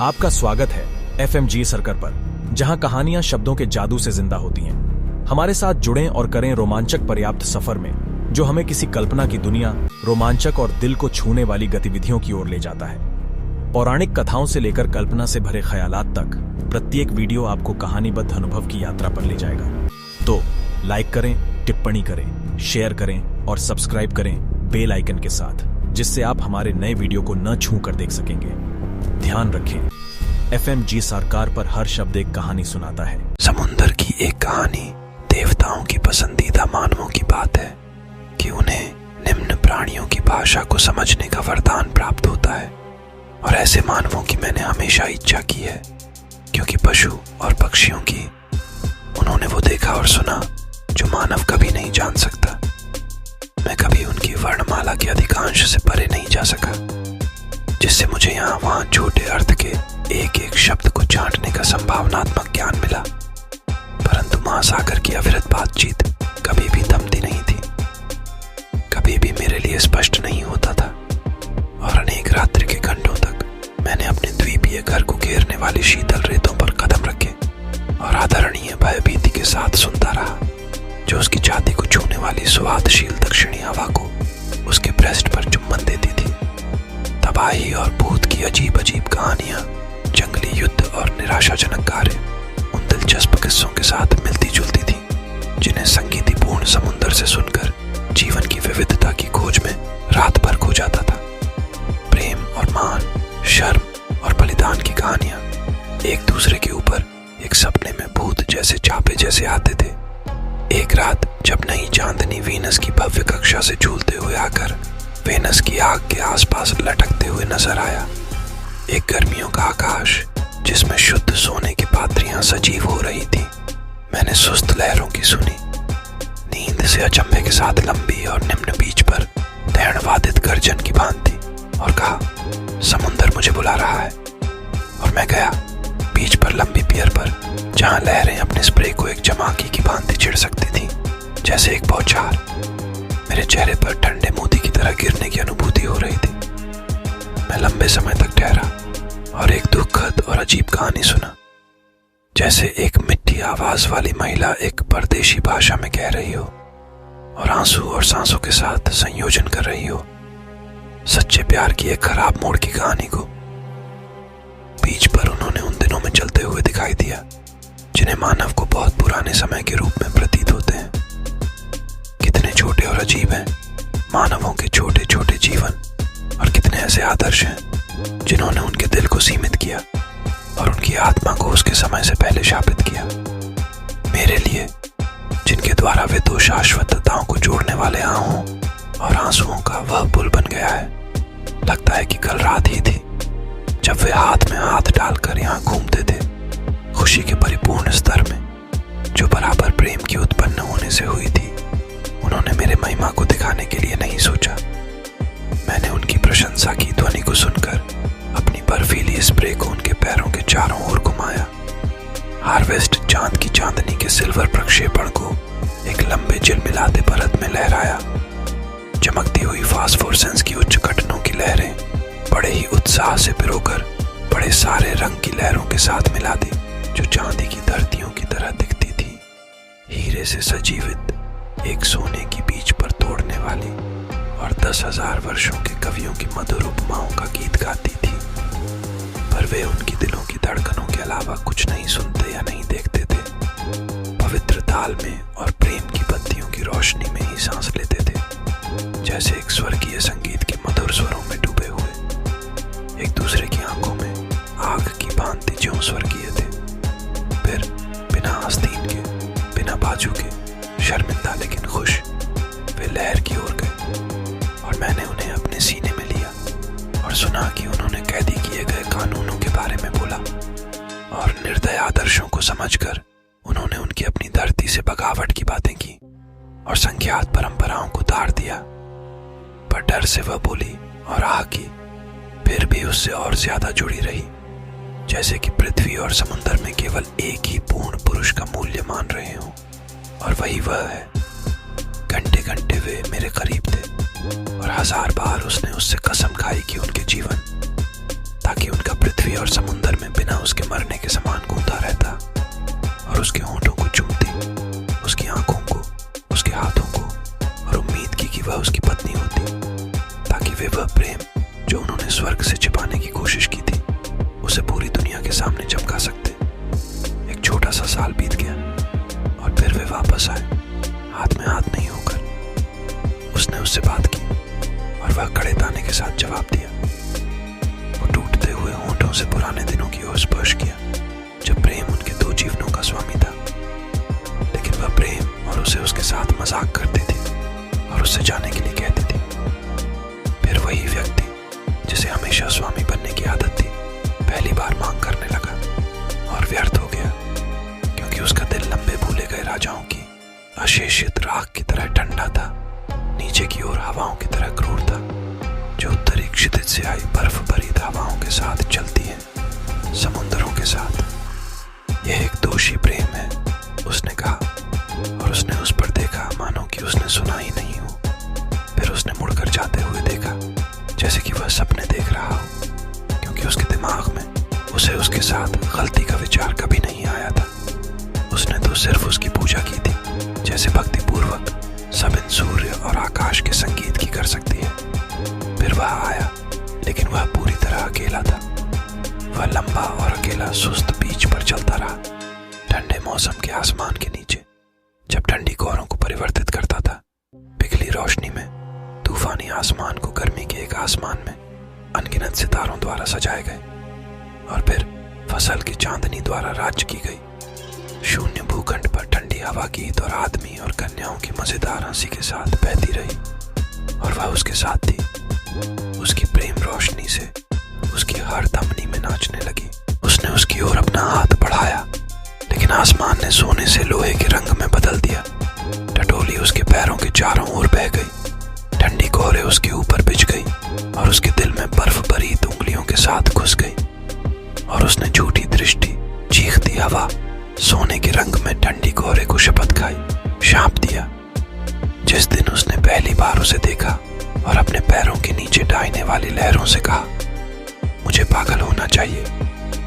आपका स्वागत है एफएमजी सर्कर पर, जहां कहानियां शब्दों के जादू से जिंदा होती हैं। हमारे साथ जुड़ें और करें रोमांचक पर्याप्त सफर में, जो हमें किसी कल्पना की दुनिया, रोमांचक और दिल को छूने वाली गतिविधियों की ओर ले जाता है। पौराणिक कथाओं से लेकर कल्पना से भरे ख्यालात तक, प्रत्येक वीडियो आपको कहानीबद्ध अनुभव की यात्रा पर ले जाएगा। तो लाइक करें, टिप्पणी करें, शेयर करें और सब्सक्राइब करें बेल आइकन के साथ, जिससे आप हमारे नए वीडियो को न छू कर देख सकेंगे। ध्यान रखें, एफएमजी सरकार पर हर शब्द एक कहानी सुनाता है। समुंदर की एक कहानी देवताओं की पसंदीदा मानवों की बात है कि उन्हें निम्न प्राणियों की भाषा को समझने का वरदान प्राप्त होता है। और ऐसे मानवों की मैंने हमेशा इच्छा की है, क्योंकि पशु और पक्षियों की उन्होंने वो देखा और सुना जो मानव कभी नहीं जान सकता। मैं कभी उनकी वर्णमाला के अधिकांश से परे नहीं जा सका, जिससे मुझे यहाँ वहाँ छोटे अर्थ के एक एक शब्द को छांटने का संभावनात्मक ज्ञान मिला। परंतु महासागर की अविरत बातचीत कभी भी थमती नहीं थी, कभी भी मेरे लिए स्पष्ट नहीं होता था। और अनेक रात्रि के घंटों तक मैंने अपने द्वीपीय घर को घेरने वाली शीतल रेतों पर कदम रखे और आदरणीय भयभीति के साथ सुनता रहा, जो उसकी छाती को छूने वाली स्वादशील दक्षिणी हवा को उसके ब्रेस्ट पर चुम्बन देती थी। तबाही और भूत की अजीब अजीब कहानियां, जंगली युद्ध और निराशाजनक कार्य उन दिलचस्प किस्सों के साथ मिलती जुलती थी, जिन्हें संगीतपूर्ण समुंदर से सुनकर जीवन की विविधता की खोज में रात भर खो जाता था। प्रेम और मान, शर्म और बलिदान की कहानियां एक दूसरे के ऊपर एक सपने में भूत जैसे चापे जैसे आते थे। एक रात जब नई चांदनी वीनस की भव्य कक्षा से झूलते हुए आकर वेनस की आग के आसपास लटकते हुए नजर आया, एक गर्मियों का आकाश जिसमें शुद्ध सोने की पात्रियां सजीव हो रही थी, मैंने सुस्त लहरों की सुनी, नींद से अचंभे के साथ लंबी और निम्न बीच पर तैणवादित गर्जन की भांति, और कहा, समुंदर मुझे बुला रहा है। और मैं गया बीच पर लंबी पियर पर, जहां लहरें अपने स्प्रे को एक जमाकी की भांति छिड़ सकती थी, जैसे एक बौछार। मेरे चेहरे पर ठंडे मोती की तरह गिरने की अनुभूति हो रही थी। मैं लंबे समय तक ठहरा और एक दुखद और अजीब कहानी सुना, जैसे एक मिठी आवाज वाली महिला एक परदेशी भाषा में कह रही हो और आंसू और सांसों के साथ संयोजन कर रही हो सच्चे प्यार की एक खराब मोड़ की कहानी को। बीच पर उन्होंने उन दिनों में चलते हुए दिखाई दिया, जिन्हें मानव को बहुत पुराने समय के रूप में प्रतीत होते हैं। कितने छोटे और अजीब हैं मानवों के छोटे छोटे जीवन, और कितने ऐसे आदर्श हैं जिन्होंने उनके दिल को सीमित किया और उनकी आत्मा को उसके समय से पहले शापित किया। मेरे लिए, जिनके द्वारा वे दो शाश्वतताओं को जोड़ने वाले आहों और आंसुओं का वह पुल बन गया है। लगता है कि कल रात ही थी जब वे हाथ में हाथ डालकर यहाँ घूमते थे, खुशी के परिपूर्ण स्तर में, जो बराबर प्रेम की उत्पन्न होने से हुई थी। उन्होंने मेरे महिमा को दिखाने के लिए नहीं सोचा। मैंने उनकी प्रशंसा की ध्वनि को सुनकर अपनी बर्फीली स्प्रे को उनके पैरों के चारों ओर घुमाया। हार्वेस्ट चांद की चांदनी के सिल्वर प्रक्षेपण को एक लंबे झिलमिलाते परत में लहराया। चमकती हुई फास्फोरेंस की उच्च घटनों की लहरें बड़े ही उत्साह से पिरोकर बड़े सारे रंग की लहरों के साथ मिला दी, जो चांदी की धरतियों की तरह दिखती थी। हीरे से सजीवित एक सोने की बीच पर तोड़ने वाली और 10,000 वर्षों के कवियों की मधुर उपमाओं का गीत गाती थी। पर वे उनकी दिलों की धड़कनों के अलावा कुछ नहीं सुनते या नहीं देखते थे। पवित्र ताल में और प्रेम की बत्तियों की रोशनी में ही सांस लेते थे, जैसे एक स्वर्गीय संगीत के मधुर स्वरों में डूबे हुए, एक दूसरे की आंखों में आग की भांति ज्यों स्वर्गीय थे। फिर बिना आस्तीन के, बिना बाजू के, शर्मिंदा लेकिन खुश, वे लहर की ओर गए और मैंने उन्हें अपने सीने में लिया और सुना कि उन्होंने कैदी किए गए कानूनों के बारे में बोला और निर्दय आदर्शों को समझकर उन्होंने उनकी अपनी धरती से बगावट की बातें की और संख्यात परंपराओं को ताड़ दिया। पर डर से वह बोली और आह की, फिर भी उससे और ज्यादा जुड़ी रही, जैसे कि पृथ्वी और समुद्र में केवल एक ही पूर्ण पुरुष का मूल्य मान रहे हों, और वही वह है। घंटे घंटे वे मेरे करीब थे और 1000 बार उसने उससे कसम खाई कि उनके जीवन, ताकि उनका पृथ्वी और समुंदर में बिना उसके मरने के समान गूंथा रहता, और उसके होंठों को चूमती, उसकी आंखों को, उसके हाथों को, और उम्मीद की कि वह उसकी पत्नी होती, ताकि वे वह प्रेम जो उन्होंने स्वर्ग से छिपाने की कोशिश की थी उसे पूरी दुनिया के सामने चमका सकते। एक छोटा सा साल बीत गया और फिर वे वापस आए, हाथ में हाथ नहीं होकर। उसने उससे बात की और वह कड़े ताने के साथ जवाब दिया। वो टूटते हुए होंठों से पुराने दिनों की ओर स्पर्श किया, जब प्रेम उनके दो जीवनों का स्वामी था। लेकिन वह प्रेम और उसे उसके साथ मजाक करती थी और उससे जाने के लिए कहती थी। फिर वही व्यक्ति जिसे हमेशा स्वामी बनने की आदत थी पहली बार मांग करने लगा, और व्यर्थ हो गया, क्योंकि उसका दिल लंबे भूले गए राजाओं की अशेषित राख की तरह ठंडा था, नीचे की ओर हवाओं की तरह क्रूर था, जो उत्तरी क्षितिज से आई बर्फ भरी हवाओं के साथ चलती है, समुद्रों के साथ। यह एक दोषी प्रेम है, उसने कहा, और उसने उस पर देखा मानो कि उसने सुना ही नहीं हो। फिर उसने मुड़कर जाते हुए देखा, जैसे कि वह सपने देख रहा हो, क्योंकि उसके दिमाग में उसे उसके साथ गलती का विचार कभी नहीं आया था। उसने तो सिर्फ उसकी पूजा की थी, जैसे भक्तिपूर्वक सब इन सूर्य और आकाश के संगीत की कर सकती है। फिर वह आया, लेकिन वह पूरी तरह अकेला था। वह लंबा और अकेला सुस्त बीच पर चलता रहा, ठंडे मौसम के आसमान के नीचे, जब ठंडी कोहरों को परिवर्तित करता था। पिघली रोशनी में तूफानी आसमान को गर्मी के एक आसमान में अनगिनत सितारों द्वारा सजाए गए, और फिर फसल की चांदनी द्वारा राज्य की गई। शून्य भूखंड पर ठंडी हवा गीत और आदमी और कन्याओं की मजेदार हंसी के साथ बहती रही, और वह उसके साथ थी। उसकी प्रेम रोशनी से उसकी हर धमनी में नाचने लगी। उसने उसकी ओर अपना हाथ बढ़ाया, लेकिन आसमान ने सोने से लोहे के रंग में बदल दिया। टटोली उसके पैरों के चारों ओर बह गई, ठंडी कोहरे उसके ऊपर बिछ गई और उसके दिल में बर्फ भरी उंगलियों के साथ घुस गई। और उसने झूठी दृष्टि, चीखती हवा, सोने के रंग में ठंडी कोहरे को शपथ खाई, शाप दिया। जिस दिन उसने पहली बार उसे देखा और अपने पैरों के नीचे डायने वाली लहरों से कहा, मुझे पागल होना चाहिए,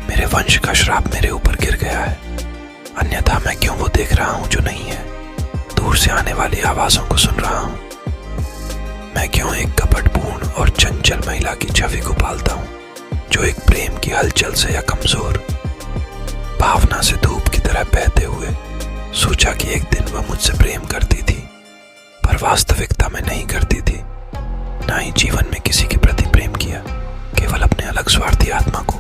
मेरे वंश का श्राप मेरे ऊपर गिर गया है, अन्यथा मैं क्यों वो देख रहा हूं जो नहीं है, दूर से आने वाली आवाजों को सुन रहा हूं। मैं क्यों एक कपटपूर्ण और चंचल महिला की छवि को पालता हूं, जो एक प्रेम की हलचल से या कमजोर भावना से धूप की तरह बहते हुए सोचा कि एक दिन वह मुझसे प्रेम करती थी, पर वास्तविकता में नहीं करती थी। ना ही जीवन में किसी के प्रति प्रेम किया, केवल अपने अलग स्वार्थी आत्मा को।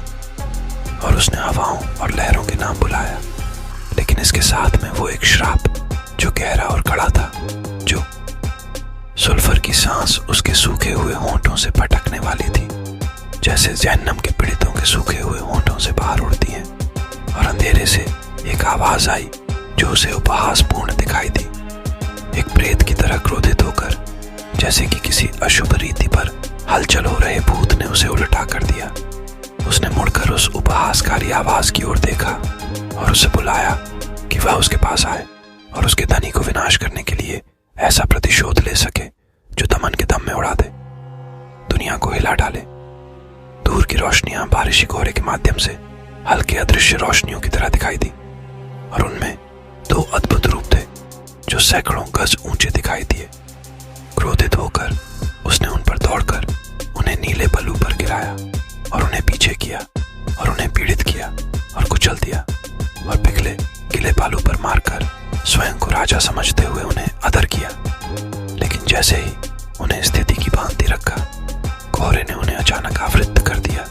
और उसने हवाओं और लहरों के नाम बुलाया, लेकिन इसके साथ में वो एक श्राप जो गहरा और कड़ा था, जो सुल्फर की सांस उसके सूखे हुए होंठों से फटकने वाली थी, जैसे जहन्नम के पीड़ितों के सूखे हुए होंठों से बाहर उड़ती है। और अंधेरे से एक आवाज आई जो उसे उपहासपूर्ण दिखाई दी, एक प्रेत की तरह क्रोधित होकर, जैसे कि किसी अशुभ रीति पर हलचल हो रहे भूत ने उसे उलटा कर दिया। उसने मुड़कर उस उपहासकारी आवाज की ओर देखा और उसे बुलाया कि वह उसके पास आए और उसके धनी को विनाश करने के लिए ऐसा प्रतिशोध ले सके जो दमन के दम में उड़ा दे, दुनिया को हिला डाले। दूर की रोशनियां बारिशी कोहरे के माध्यम से हल्के अदृश्य रोशनियों की तरह दिखाई दी, और उनमें दो अद्भुत रूप थे जो सैकड़ों गज ऊंचे दिखाई दिए। क्रोधित होकर उसने उन पर दौड़कर उन्हें नीले बलू पर गिराया और उन्हें पीछे किया और उन्हें पीड़ित किया और कुचल दिया, और पिघले गिले बालू पर मारकर स्वयं को राजा समझते हुए उन्हें अदर किया। लेकिन जैसे ही उन्हें स्थिति की भांति रखा, कोहरे ने उन्हें अचानक आवृत्त कर दिया।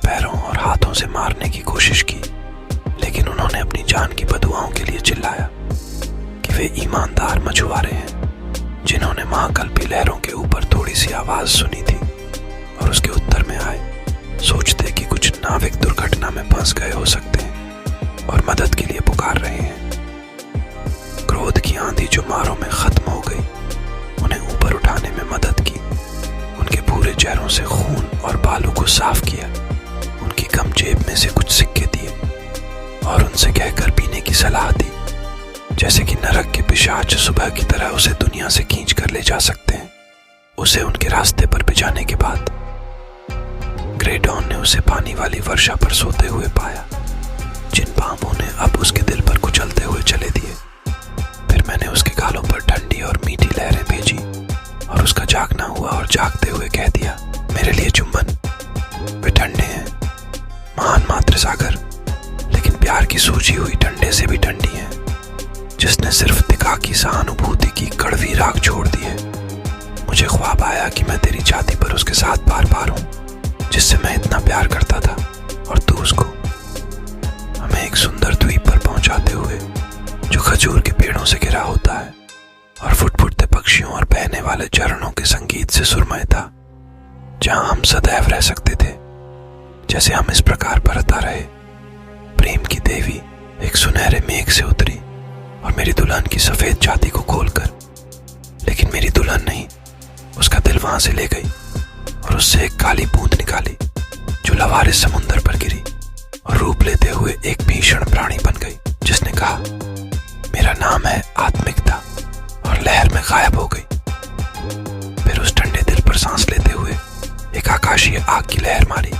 पैरों और हाथों से मारने की कोशिश की, लेकिन उन्होंने अपनी जान की बदुआओं के लिए चिल्लाया कि वे ईमानदार मछुआरे हैं जिन्होंने महाकल्पी लहरों के ऊपर थोड़ी सी आवाज सुनी थी और उसके उत्तर में आए, सोचते कि कुछ नाविक दुर्घटना में फंस गए हो सकते हैं और मदद के लिए पुकार रहे हैं। क्रोध की आंधी जो मारों में खत्म हो गई, उन्हें ऊपर उठाने में मदद की, उनके पूरे चेहरों से खून और बालू को साफ किया, उनकी कम जेब में से कुछ सिक्के दिए और उनसे कहकर पीने की सलाह दी, जैसे कि नरक के पिशाच सुबह की तरह उसे दुनिया से खींच कर ले जा सकते हैं। उसे उनके रास्ते पर भिजाने के बाद ग्रे डॉन ने उसे पानी वाली वर्षा पर सोते हुए पाया, जिन पांवों ने अब उसके दिल पर कुचलते हुए चले दिए। फिर मैंने उसके गालों पर ठंडी और मीठी लहरें भेजी और उसका जागना हुआ और जागते हुए कह दिया, मेरे लिए चुंबन। वे ठंडे हैं, महान मातृ सागर, लेकिन प्यार की सूजी हुई ठंडे से भी ठंडी है, जिसने सिर्फ तिका की सहानुभूति की कड़वी राख छोड़ दी है। मुझे ख्वाब आया कि मैं तेरी छाती पर उसके साथ बार बार हूं, जिससे मैं इतना प्यार करता था, और तू उसको। हमें एक सुंदर द्वीप पर पहुंचाते हुए, जो खजूर के पेड़ों से घिरा होता है और फुटफुटते पक्षियों और बहने वाले झरनों के संगीत से सुरमय था, जहां हम सदैव रह सकते थे, जैसे हम इस प्रकार बरता रहे। प्रेम की देवी एक सुनहरे मेघ से उतरी और मेरी दुल्हन की सफेद छाती को खोलकर, लेकिन मेरी दुल्हन नहीं, उसका दिल वहां से ले गई और उससे एक काली बूंद निकाली, जो लवारिस समुंदर पर गिरी और रूप लेते हुए एक भीषण प्राणी बन गई, जिसने कहा, मेरा नाम है आत्मिकता, और लहर में गायब हो गई। फिर उस ठंडे दिल पर सांस लेते हुए एक आकाशीय आग की लहर मारी,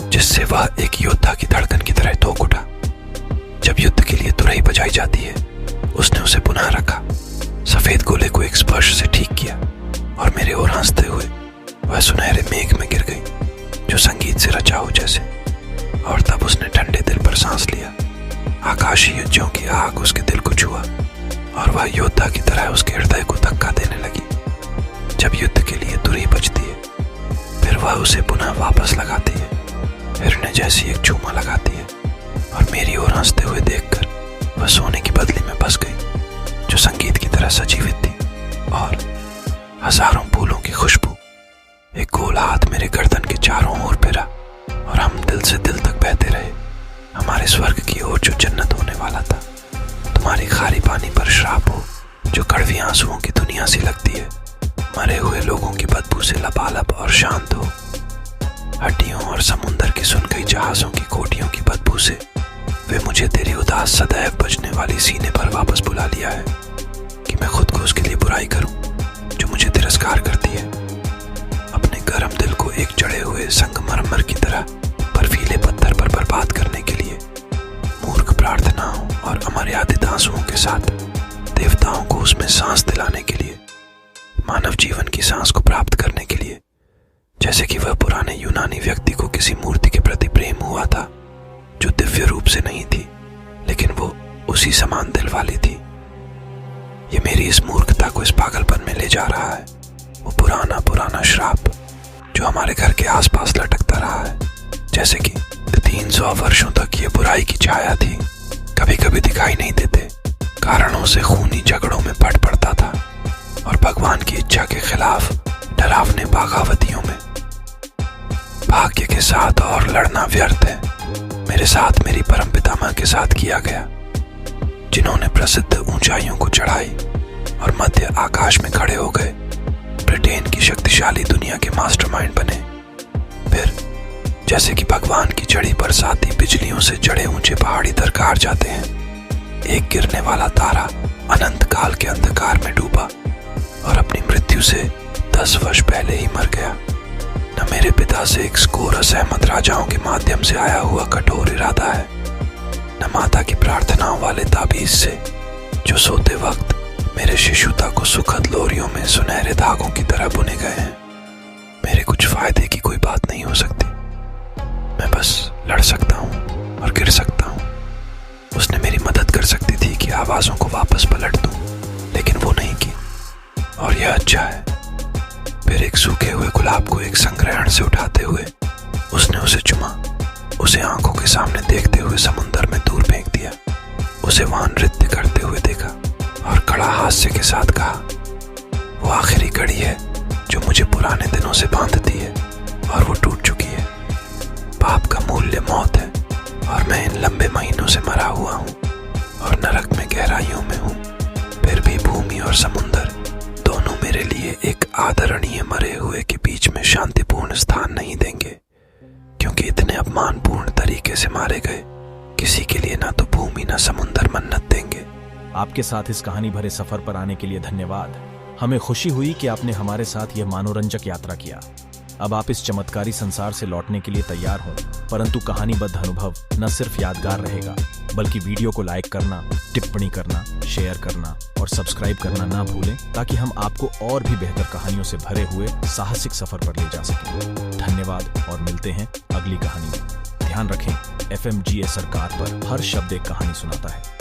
जिससे वह एक योद्धा की धड़कन की तरह ठोक उठा। जब युद्ध के लिए तुरही बजाई जाती है, उसने उसे पुनः रखा, सफेद गोले को एक स्पर्श से ठीक किया और मेरे ओर हंसते हुए वह सुनहरे मेघ में गिर गई, जो संगीत से रचा हो जैसे। और तब उसने ठंडे दिल पर सांस लिया। आकाशीय ज्यों की आग उसके दिल को छुआ और वह योद्धा की तरह उसके हृदय को धक्का देने लगी। जब युद्ध के लिए तुरही बजती है, फिर वह उसे पुनः वापस लगाती है, हिरने जैसी एक चूमा लगाती है, और मेरी ओर हंसते हुए देखकर वह सोने की बदली में बस गई, जो संगीत की तरह सजीवित थी, और हजारों फूलों की खुशबू एक गोल हाथ मेरे गर्दन के चारों ओर फिरा, और हम दिल से दिल तक बहते रहे, हमारे स्वर्ग की ओर जो जन्नत होने वाला था। तुम्हारी खारी पानी पर श्राप हो, जो कड़वी आंसुओं की दुनिया सी लगती है, मरे हुए लोगों की बदबू से लबालब और शांत हो। हड्डियों और समुंदर की सुन गई जहाजों की कोटियों की बदबू से वे मुझे तेरी उदास सदैव बजने वाली सीने पर वापस बुला लिया है, कि मैं खुद को उसके लिए बुराई करूं, जो मुझे तिरस्कार करती है। अपने गर्म दिल को एक जड़े हुए संगमरमर की तरह बर्फीले पत्थर पर बर्बाद करने के लिए, मूर्ख प्रार्थनाओं और अमर्यादित आंसुओं के साथ देवताओं को उसमें सांस दिलाने के लिए, मानव जीवन की सांस को प्राप्त करने के लिए, जैसे कि वह पुराने यूनानी व्यक्ति को किसी मूर्ति के प्रति प्रेम हुआ था, जो दिव्य रूप से नहीं थी, लेकिन वो उसी समान दिल वाली थी। ये मेरी इस मूर्खता को इस पागलपन में ले जा रहा है, वो पुराना पुराना श्राप जो हमारे घर के आसपास लटकता रहा है, जैसे कि 300 वर्षों तक ये बुराई की छाया थी, कभी कभी दिखाई नहीं देते, कारणों से खूनी झगड़ों में पट पड़ता था, और भगवान की इच्छा के खिलाफ डरावने बागावतियों में। भाग्य के साथ और लड़ना व्यर्थ है। मेरे साथ मेरी परमपिता मां के साथ किया गया, जिन्होंने प्रसिद्ध ऊंचाइयों को चढ़ाई और मध्य आकाश में खड़े हो गए, ब्रिटेन की शक्तिशाली दुनिया के मास्टरमाइंड बने। फिर जैसे कि भगवान की चढ़ी बरसाती बिजलियों से जड़े ऊंचे पहाड़ी दरकार जाते हैं, एक गिरने वाला तारा अनंत काल के अंधकार में डूबा और अपनी मृत्यु से 10 वर्ष पहले ही मर गया। न मेरे पिता से एक स्कोर असहमत राजाओं के माध्यम से आया हुआ कठोर इरादा है, न माता की प्रार्थनाओं वाले ताबीज से, जो सोते वक्त मेरे शिशुता को सुखद लोरियों में सुनहरे धागों की तरह बुने गए हैं। मेरे कुछ फायदे की कोई बात नहीं हो सकती। मैं बस लड़ सकता हूँ और गिर सकता हूँ। उसने मेरी मदद कर सकती थी कि आवाजों को वापस पलट दूं, लेकिन वो नहीं की, और यह अच्छा है। फिर एक सूखे हुए गुलाब को एक संग्रहण से उठाते हुए उसने उसे चुमा, उसे आंखों के सामने देखते हुए समुंदर में दूर फेंक दिया, उसे वहां नृत्य करते हुए देखा और कड़ा हास्य के साथ कहा, वो आखिरी कड़ी है जो मुझे पुराने दिनों से बांधती है, और वो टूट चुकी है। पाप का मूल्य मौत है, और मैं इन लंबे महीनों से मरा हुआ हूँ और नरक में गहराइयों में हूँ। फिर भी भूमि और समुंदर दोनों मेरे लिए एक आदरणीय मरे हुए के बीच में शांतिपूर्ण स्थान नहीं देंगे, क्योंकि इतने अपमानपूर्ण तरीके से मारे गए किसी के लिए ना तो भूमि ना समुंदर मन्नत देंगे। आपके साथ इस कहानी भरे सफर पर आने के लिए धन्यवाद। हमें खुशी हुई कि आपने हमारे साथ यह मनोरंजक यात्रा किया। अब आप इस चमत्कारी संसार से लौटने के लिए तैयार हों, परंतु कहानीबद्ध अनुभव न सिर्फ यादगार रहेगा, बल्कि वीडियो को लाइक करना, टिप्पणी करना, शेयर करना और सब्सक्राइब करना ना भूलें, ताकि हम आपको और भी बेहतर कहानियों से भरे हुए साहसिक सफर पर ले जा सकें। धन्यवाद और मिलते हैं अगली कहानी में। ध्यान रखें, FMGA सरकार पर हर शब्द एक कहानी सुनाता है।